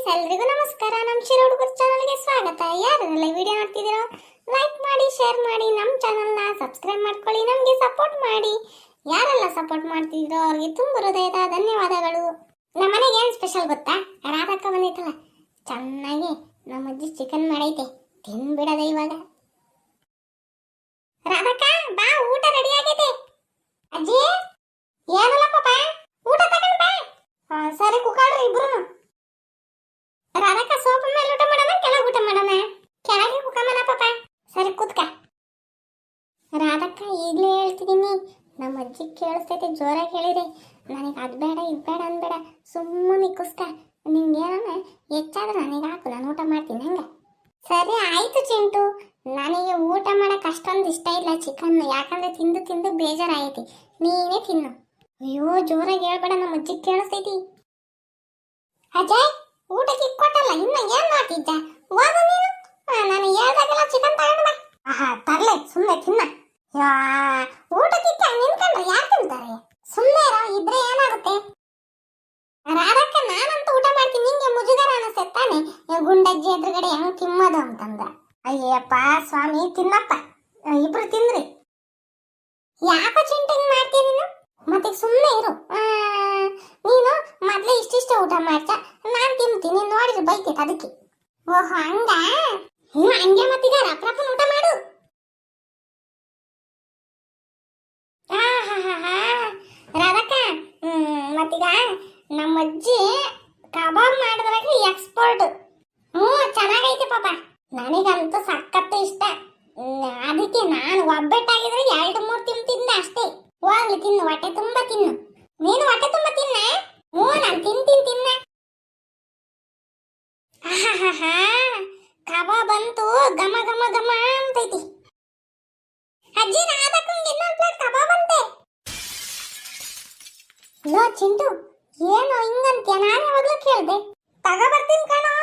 Friends, ಎಲ್ರಿಗೂ ನಮಸ್ಕಾರ. ನಮ್ಮ ಶಿರ ಹುಡುಗರ ಚಾನಲ್ಗೆ ಸ್ವಾಗತ. ಯಾರೆಲ್ಲ ವಿಡಿಯೋ ನೋಡ್ತಿದ್ದೀರೋ ಲೈಕ್ ಮಾಡಿ, ಶೇರ್ ಮಾಡಿ, ನಮ್ಮ ಚಾನಲ್ನ ಸಬ್ಸ್ಕ್ರೈಬ್ ಮಾಡ್ಕೊಳ್ಳಿ, ನಮಗೆ ಸಪೋರ್ಟ್ ಮಾಡಿ. ಯಾರೆಲ್ಲ ಸಪೋರ್ಟ್ ಮಾಡ್ತಿದ್ದೀರೋ ಅವ್ರಿಗೆ ತುಂಬ ಹೃದಯದ ಧನ್ಯವಾದಗಳು. ನಮ್ಮ ಮನೆಗೆ ಏನು ಸ್ಪೆಷಲ್ ಗೊತ್ತಾ? ರಾಧಕ್ಕ ಬಂದೈತಲ್ಲ, ಚೆನ್ನಾಗಿ ನಮ್ಮ ಅಜ್ಜಿ ಚಿಕನ್ ಮಾಡೈತೆ, ತಿನ್ಬಿಡದೆ ಇವಾಗ. ರಾಧಕ್ಕ ಬಾ, ಊಟ ರೆಡಿ ಆಗೈತೆ. ಅಜ್ಜಿ ಏನಲ್ಲ ಪಾಪ, ಊಟ ತಗೊಂಡ್ ಬಾ. ಸರಿ ಕುಕಾಡ್ರಿ ಇಬ್ರು. ರಾಧಕ್ಕ ಸೋಫಾ ಮೇಲೆ ಊಟ ಮಾಡೋಣ, ಕೆಳಗೆ ಊಟ ಮಾಡೋಣ? ಕೆಳಗೆ ಕುಕಮನ ಪಾಪ. ಸರಿ ಕೂತ್ಕ. ರಾಧಕ್ಕ ಈಗಲೇ ಹೇಳ್ತಿದ್ದೀನಿ, ನಮ್ಮ ಅಜ್ಜಿ ಕೇಳಿಸ್ತೈತೆ, ಜೋರಾಗಿ ಹೇಳಿದೆ. ನನಗೆ ಅದು ಬೇಡ ಇದು ಬೇಡ ಅನ್ಬೇಡ, ಸುಮ್ಮನೆ ಕುಸ್ಕ. ನಿಂಗೇನ ಹೆಚ್ಚಾದ್ರೆ ನನಗೆ ಹಾಕು, ನಾನು ಊಟ ಮಾಡ್ತೀನಿ ಹಂಗೆ. ಸರಿ ಆಯ್ತು ಚಿಂಟು, ನನಗೆ ಊಟ ಮಾಡಕ್ಕೆ ಅಷ್ಟೊಂದು ಇಷ್ಟ ಇಲ್ಲ ಚಿಕನ್, ಯಾಕಂದ್ರೆ ತಿಂದು ತಿಂದು ಬೇಜಾರಾಯ್ತಿ. ನೀನೇ ತಿನ್ನು. ಅಯ್ಯೋ ಜೋರಾಗಿ ಹೇಳ್ಬೇಡ, ನಮ್ಮ ಅಜ್ಜಿ ಕೇಳಿಸ್ತೈತಿ. ಅಜಯ್ ಊಟಕ್ಕೆ ಕೊಟ್ಟಲ್ಲ, ಇನ್ನ ಏನ್ ಮಾಡ್ತಿದ್ದ? ಹೋಗು ನೀನು, ನಾನು ಹೇಳ್ದಾಗೆಲ್ಲ ಚಿಕನ್ ತಗೊಂಡು ಬಾ. ತರ್ಲೆ, ಸುಮ್ಮನೆ ತಿನ್ನ. ಊಟಕ್ಕಿಕ್ಕ ನಿನ್ಕೊಂಡ್ರೆ ಯಾರು ತಿಂತಾರೆ? ಸುಮ್ಮನೆ ಇದ್ರೆ ಏನಾಗುತ್ತೆ? ರಾಧಕ್ಕ ನಾನಂತೂ ಊಟ ಮಾಡ್ತೀನಿ, ನಿಂಗೆ ಮುಜುಗರ ಅನಿಸ್ತೈತೆ ತಾನೆ ಗುಂಡಜ್ಜಿ ಎದುರುಗಡೆ ಹೆಂಗ್ ತಿನ್ನೋದು ಅಂತಂದ. ಅಯ್ಯಪ್ಪ ಸ್ವಾಮಿ, ತಿನ್ನಪ್ಪ, ಇಬ್ರು ತಿಂದ್ರಿ. ಯಾಕೋ ಚಿಂಟಿಂಗ್ ಮಾಡ್ತೀನಿ ನೀನು? ಮತ್ತೆ ಸುಮ್ಮನೆ ಇರು. ನೀನು ಮೊದ್ಲೇ ಇಷ್ಟಿಷ್ಟ ಊಟ ಮಾಡ್ತ, ನಾನ್ ತಿಂತೀನಿ, ನೋಡಿದ್ರೆ ಬೈತೈತೆ ಅದಕ್ಕೆ. ಓಹೋ ಹಂಗ? ಹಂಗೆ ಮತ್ತೀಗ ರಪ್ರಪ್ಪನ ಊಟ ಮಾಡು. ರಾಧಕ್ಕ, ಮತ್ತೀಗ ನಮ್ಮ ಅಜ್ಜಿ ಕಬಾಬ್ ಮಾಡಿದ್ರಾಗ ಎಕ್ಸ್ಪರ್ಟ್. ಚೆನ್ನಾಗೈತೆ ಪಾಪ, ನನಗಂತೂ ಸಖತ್ ಇಷ್ಟ. ಅದಕ್ಕೆ ನಾನು ಒಬ್ಬಟ್ಟಾಗಿದ್ರೆ 2-3 ತಿಂತಿದ್ದೆ ಅಷ್ಟೇ. ಹೋಗ್ಲಿ ತಿನ್ನು, ಹೊಟ್ಟೆ ತುಂಬಾ ತಿನ್ನು. ನೀನು ಹೊಟ್ಟೆ ತುಂಬಾ ತಿನ್ನ. ನಾನು ತಿನ್ನ. ಕಬಾಬ್ ಅಂತೂ ಘಮ ಘಮ ಘಮ ಅಂತೈತಿ. ಅಜ್ಜಿ ರಾಧಕ್ಕಂಗೆ ಇನ್ನೊಂದು ಪ್ಲೇಟ್ ಕಬಾಬ್ ಅಂತೆ. ಲೋ ಚಿಂಟು, ಏನೋ ಹಿಂಗಂತ್ಯ? ನಾನು ಯಾವಾಗ್ಲೂ ಕೇಳ್ದೆ. ತಗೋಬರ್ತೀನಿ ಕಣೋ,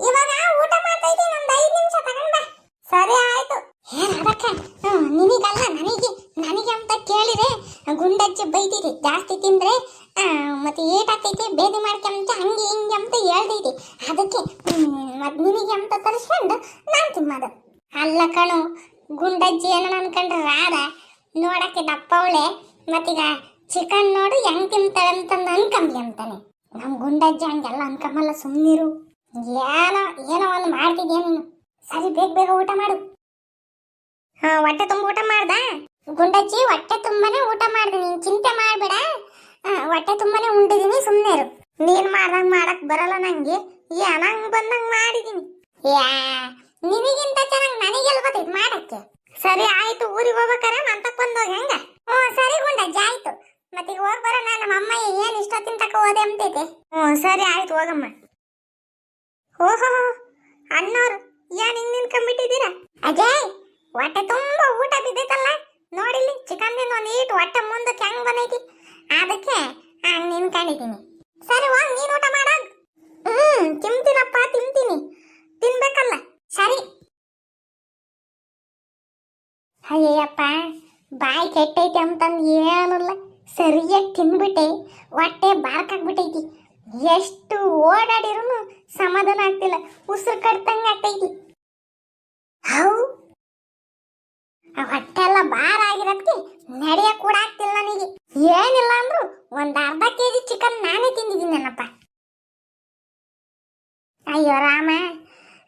ಇವಾಗ ಊಟ ಮಾಡ್ತಾ ಇದ್ದೀನಿ, ಒಂದು 5 ನಿಮಿಷ ತಗೊಂಡ್ ಬಾ. ಸರಿ ಆಯ್ತು. ರಾಧಕ್ಕ, ನಿನಗಲ್ಲ ನನಗೆ ಅಂತ ಕೇಳಿದ್ರೆ ಗುಂಡಜ್ಜಿ ಬೈತೈತಿ, ಜಾಸ್ತಿ ತಿಂದ್ರೆ ಮತ್ತೆ ಏಟಾಗ್ತೈತಿ, ಬೇದಿ ಮಾಡ್ಕೊಂತ ಹಂಗೆ ಹಿಂಗೆ ಅಂತ ಹೇಳ್ತೈತಿ. ಅದಕ್ಕೆ ಮತ್ತೆ ನಿನಗೆ ಅಂತ ತರಿಸ್ಕೊಂಡು ನಾನು ತಿನ್ನೋದು. ಅಲ್ಲ ಕಣು, ಗುಂಡಜ್ಜಿ ಏನೋ ಅನ್ಕೊಂಡ್ರೆ ರಾಧ ನೋಡಕ್ಕೆ ದಪ್ಪವಳೆ, ಮತ್ತೀಗ ಚಿಕನ್ ನೋಡು ಹೆಂಗ್ ತಿಂತಾಳೆ ಅಂತ ಅನ್ಕೊಂಬ್ಲಿ ಅಂತಾನೆ. ನಮ್ಮ ಗುಂಡಜ್ಜಿ ಹಂಗೆಲ್ಲ ಅನ್ಕೊಂಬಲ್ಲ, ಸುಮ್ಮನಿರು. ಏನೋ ಒಂದು ಮಾಡ್ತಿದ್ಯಾ ನೀನು. ಸರಿ ಬೇಗ ಊಟ ಮಾಡು. ಹೊಟ್ಟೆ ತುಂಬ ಊಟ ಮಾಡ್ದ ಗುಂಡಜ್ಜಿ? ಹೊಟ್ಟೆ ತುಂಬಾನೇ ಊಟ ಮಾಡ್ದೆ, ನೀನ್ ಚಿಂತೆ ಮಾಡ್ಬೇಡ. ಹೊಟ್ಟೆ ತುಂಬಾನೇ ಉಂಡಿದೀನಿ, ಸುಮ್ಮನೆ ಇರು. ನೀನ್ ಮಾಡ್ದಂಗ್ ಮಾಡಕ್ ಬರಲ್ಲ ನಂಗೆ, ಏನಂಗ್ ಬಂದಂಗ್ ಮಾಡಿದೀನಿ. ನಿನಗಿಂತ ಚೆನ್ನಾಗಿ ನನಗೆಲ್ಲ ಗೊತ್ತೈತಿ ಮಾಡಕ್ಕೆ. ಸರಿ ಆಯ್ತು, ಊರಿಗೆ ಹೋಗ್ಬೇಕಾರೆ ಮಂತಕ್ ಬಂದೋಗಿ ಹೆಂಗ? ಸರಿ ಗುಂಡಜ್ಜಿ ಆಯ್ತು. ಮತ್ತೀಗ ಹೋಗ್ ಬರೋಣ, ನಮ್ಮ ಅಮ್ಮ ಏನ್ ಇಷ್ಟೊತ್ತಿನ ತಕ ಹೋದೆ ಅಂತೈತೆ. ಸರಿ ಆಯ್ತು, ಹೋಗಮ್ಮ. ಓಹೋ ಅಣ್ಣವ್ರು ಏನ್ ಹಿಂಗ್ ನಿನ್ಕೊಂಡ್ಬಿಟ್ಟಿದ್ದೀರಾ? ಅಜಯ್ ಹೊಟ್ಟೆ ತುಂಬಾ ಊಟ ಬಿದ್ದೈತಲ್ಲ, ನೋಡಿಲ್ಲಿ ಚಿಕನ್ ಒಂದು ಈಟ್ ಹೊಟ್ಟೆ ಮುಂದಕ್ಕೆ ಹೆಂಗ್ ಬಂದೈತಿ, ಅದಕ್ಕೆ ಹಂಗ್ ನಿನ್ಕೊಂಡಿದ್ದೀನಿ. ಸರಿ ಹೋಗ್ ನೀನ್ ಊಟ ಮಾಡ. ತಿಂತೀನಪ್ಪ, ತಿಂತೀನಿ, ತಿನ್ಬೇಕಲ್ಲ. ಸರಿ. ಅಯ್ಯಪ್ಪ ಬಾಯಿ ಕೆಟ್ಟೈತಿ ಅಂತಂದು ಏನಿಲ್ಲ, ಸರಿಯಾಗಿ ತಿನ್ಬಿಟ್ಟೆ, ಹೊಟ್ಟೆ ಬಾರ್ಕಾಗ್ಬಿಟ್ಟೈತಿ. ಎಷ್ಟು ಓಡಾಡಿರೂ ಸಮಾಧಾನ ಆಗ್ತಿಲ್ಲ, ಉಸಿರು ಕಟ್ತಂಗ ಆಗ್ತೈತಿ. ಹೌ ಹೊಟ್ಟೆ ಎಲ್ಲ ಭಾರ ಆಗಿರೋದಕ್ಕೆ ನಡೆಯ ಕೂಡ ಆಗ್ತಿಲ್ಲ ನನಗೆ. ಏನಿಲ್ಲ ಅಂದ್ರು 1/2 kg ಚಿಕನ್ ನಾನೇ ತಿಂದಿದ್ದೀನಪ್ಪ. ಅಯ್ಯೋ ರಾಮ,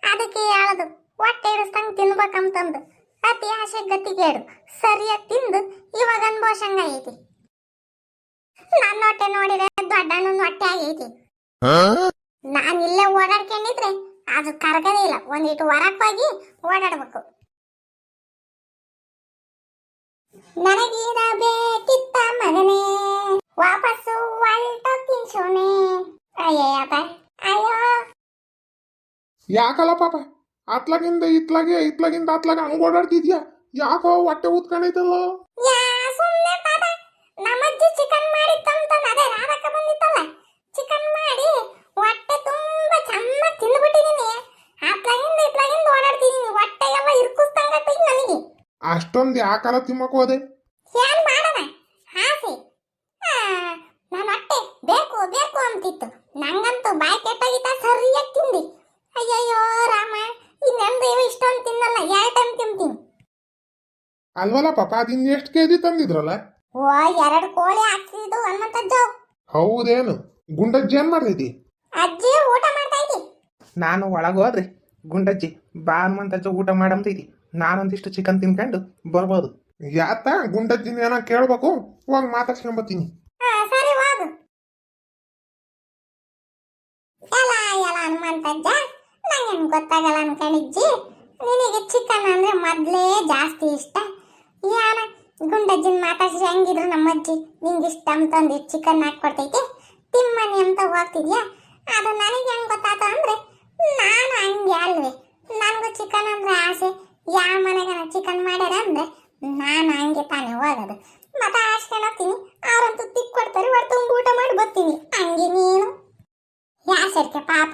ಅದಕ್ಕೆ ಹೇಳೋದು ಹೊಟ್ಟೆ ಇರಿಸ್ತಂಗೆ ತಿನ್ಬೇಕಂತಂದು. ಅತಿ ಆಸೆ ಗತಿಗೇಡು, ಸರಿಯಾಗಿ ತಿಂದು ಇವಾಗ ಅನ್ಭೋಷಂಗ ಐತಿ. ನನ್ನ ಹೊಟ್ಟೆ ನೋಡಿದ್ರೆ ದೊಡ್ಡಣ್ಣನ ಹೊಟ್ಟೆ ಆಗೈತಿ. ನಾನು ಇಲ್ಲೇ ಓಡಾಡ್ಕೊಂಡಿದ್ರೆ ಅದು ಕರಗದೇ ಇಲ್ಲ, ಒಂದಿಟ್ಟು ಹೊರಕ್ಕೆ ಹೋಗಿ ಓಡಾಡ್ಬೇಕು. ನನಗಿರಬೇಕಿತ್ತ ಮಗನೇ, ವಾಪಸ್ಸು ಹೊಲ್ಟೋಗ್ತೀನಿ ಸೋನೆ. ಅಯ್ಯಪ್ಪ ಅಯ್ಯೋ. ಯಾಕಲ್ಲ ಪಾಪ, ಅತ್ಲಾಗಿಂದ ಇತ್ಲಾಗಿಂದ ಅತ್ಲಾಗ ಹಂಗ ಓಡಾಡ್ತಿದ್ಯಾ? ಯಾಕೋ ಹೊಟ್ಟೆ ಊದ್ಕೊಂಡೈತಲ್ಲ? ಸುಮ್ಮನೆ ಪಾಪ, ನಮ್ಮಜ್ಜಿ ಚಿಕನ್ ಮಾಡಿತ್ತಂತ ಅದೇ ರಾಧಕ್ಕ ಬಂದಿತ್ತಲ್ಲ, ಚಿಕನ್ ಮಾಡಿ ಹೊಟ್ಟೆ ತುಂಬಾ ಚೆನ್ನಾಗಿ ತಿಂದ್ಬಿಟ್ಟಿದೀನಿ. ಅತ್ಲಾಗಿಂದ ಇತ್ಲಾಗಿಂದ ಓಡಾಡ್ತಿದೀನಿ, ಹೊಟ್ಟೆ ಎಲ್ಲ ಇರ್ಕಿಸ್ತಂಗತ್ತೈತಿ ನನಗೆ. ಅಷ್ಟೊಂದು ಯಾಕಲ್ಲ ತಿಮ್ಮಕ್ ಹೋದೆ? ಏನ್ ಮಾಡೋಣ, ಆಸೆ. ನನ್ನ ಹೊಟ್ಟೆ ಬೇಕು ಬೇಕು ಅಂತಿತ್ತು, ನಂಗಂತೂ ಬಾಯಿ ಕೆಟ್ಟಾಗಿತ್ತ, ಸರಿಯಾಗಿ ಅಲ್ವಲ್ಲ ಪಾಪ ಅದಿನ್ ಎಷ್ಟು ಕೆಜಿ ತಂದಿದ್ರಲ್ಲ? ಓ 2 ಕೋಳಿ ಹಾಕ್ಸಿದ್ದು ಹನುಮಂತಜ್ಜು. ಹೌದೇನು? ಗುಂಡಜ್ಜಿ ಏನ್ ಮಾಡ್ತೈತಿ? ಅಜ್ಜಿ ಊಟ ಮಾಡ್ತಾ ಇದ್ದಿ. ನಾನು ಒಳಗೆ ಹೋದ್ರಿ ಗುಂಡಜ್ಜಿ ಬಾ ಹನುಮಂತಜ್ಜ ಊಟ ಮಾಡಂತೈತಿ. ನಾನೊಂದಿಷ್ಟು ಚಿಕನ್ ತಿನ್ಕೊಂಡು ಬರ್ಬೋದು. ಯಾತ ಗುಂಡಜ್ಜಿನ ಏನೋ ಕೇಳ್ಬೇಕು, ಹೋಗಿ ಮಾತಾಡ್ಸ್ಕೊಂಬತ್ತೀನಿ. ಸರಿ ಹೋಗು. ಎಲ್ಲ ಹನುಮಂತಜ್ಜ, ನಂಗೇನು ಗೊತ್ತಾಗಲ್ಲ ಅನ್ಕೊಂಡಿಜ್ಜಿ. ನಿನಗೆ ಚಿಕನ್ ಅಂದ್ರೆ ಮೊದ್ಲೇ ಜಾಸ್ತಿ ಇಷ್ಟ. ಯಾನ ಗುಂಡಜ್ಜಿನ ಮಾತಾಡ್ಸಿ ಹೆಂಗಿದ್ರು ನಮ್ಮಜ್ಜಿ ನಿಂಗೆ ಇಷ್ಟ ಅಂತಂದು ಚಿಕನ್ ಹಾಕೊಡ್ತೈತಿ ತಿಮ್ಮನಿ ಅಂತ ಹೋಗ್ತಿದ್ಯಾ. ಅದು ನನಗೆ ಹೆಂಗ್ ಗೊತ್ತಾತ ಅಂದ್ರೆ ನಾನು ಹಂಗೆ ಅಲ್ವೇ, ನನಗೂ ಚಿಕನ್ ಅಂದ್ರೆ ಆಸೆ. ಯಾವ ಮನೆಗೆ ಚಿಕನ್ ಮಾಡ್ಯಾರ ಅಂದ್ರೆ ನಾನು ಹಂಗೆ ತಾನೇ ಹೋಗೋದು. ಮತ್ತೆ ಹಾಸ್ಕೊಂಡು ಹೋಗ್ತೀನಿ, ಅವ್ರಂತೂ ತಿಕ್ ಕೊಡ್ತಾರೆ, ಹೊಟ್ಟೆ ತುಂಬ ಊಟ ಮಾಡಿ ಬರ್ತೀನಿ. ಹಂಗೆ ನೀನು ಯಾಸಡ್ಕೆ ಪಾಪ.